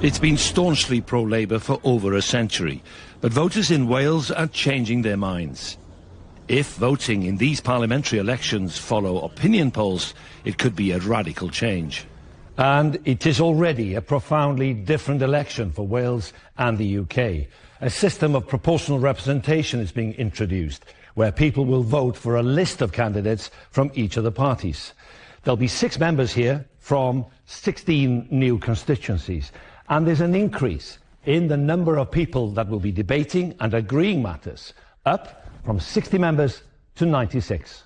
It's been staunchly pro-Labour for over a century, but voters in Wales are changing their minds. If voting in these parliamentary elections follow opinion polls, it could be a radical change. And it is already a profoundly different election for Wales and the UK. A system of proportional representation is being introduced, where people will vote for a list of candidates from each of the parties. There'll be 6 members here from 16 new constituencies. And there's an increase in the number of people that will be debating and agreeing matters, up from 60 members to 96.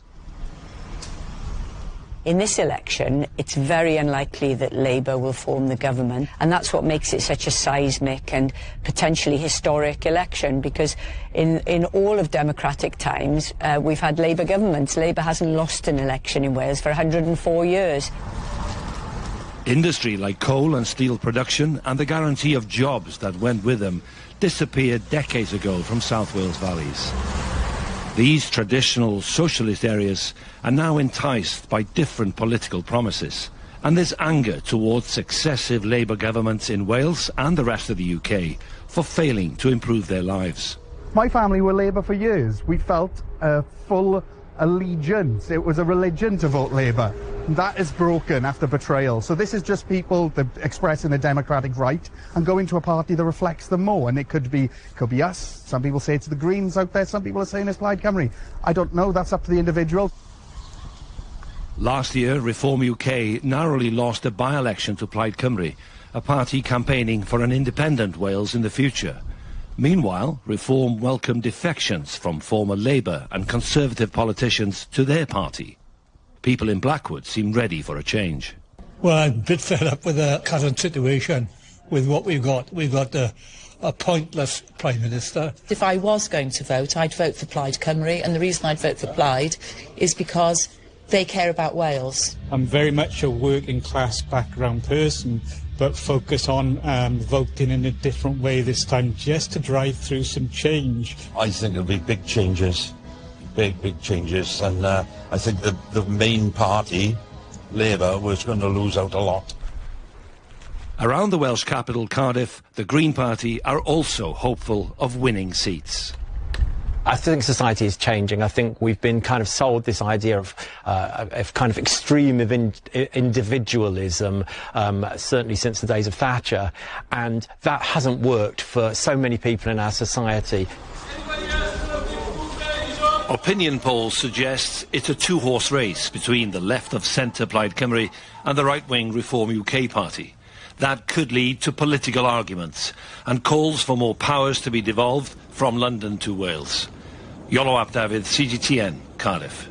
In this election, it's very unlikely that Labour will form the government, and that's what makes it such a seismic and potentially historic election, because in all of democratic times, we've had Labour governments. Labour hasn't lost an election in Wales for 104 years. Industry like coal and steel production and the guarantee of jobs that went with them disappeared decades ago from South Wales valleys. These traditional socialist areas are now enticed by different political promises, and there's anger towards successive Labour governments in Wales and the rest of the UK for failing to improve their lives. My family were Labour for years. We felt a full allegiance. It was a religion to vote Labour. That is broken after betrayal. So this is just people expressing a democratic right and going to a party that reflects them more. And it could be us. Some people say it's the Greens out there. Some people are saying it's Plaid Cymru. I don't know. That's up to the individual. Last year, Reform UK narrowly lost a by-election to Plaid Cymru, a party campaigning for an independent Wales in the future. Meanwhile, Reform welcomed defections from former Labour and Conservative politicians to their party. People in Blackwood seem ready for a change. Well, I'm a bit fed up with the current situation, with what we've got. We've got a pointless Prime Minister. If I was going to vote, I'd vote for Plaid Cymru, and the reason I'd vote for Plaid is because they care about Wales. I'm very much a working class background person, but focus on voting in a different way this time, just to drive through some change. I think there'll be big changes, big changes, and I think the main party, Labour, was going to lose out a lot. Around the Welsh capital, Cardiff, the Green Party are also hopeful of winning seats. I think society is changing. I think we've been kind of sold this idea of kind of extreme individualism, certainly since the days of Thatcher, and that hasn't worked for so many people in our society. Opinion polls suggest it's a 2-horse race between the left of centre Plaid Cymru and the right-wing Reform UK party. That could lead to political arguments and calls for more powers to be devolved from London to Wales. Iolo Dafydd, CGTN, Cardiff.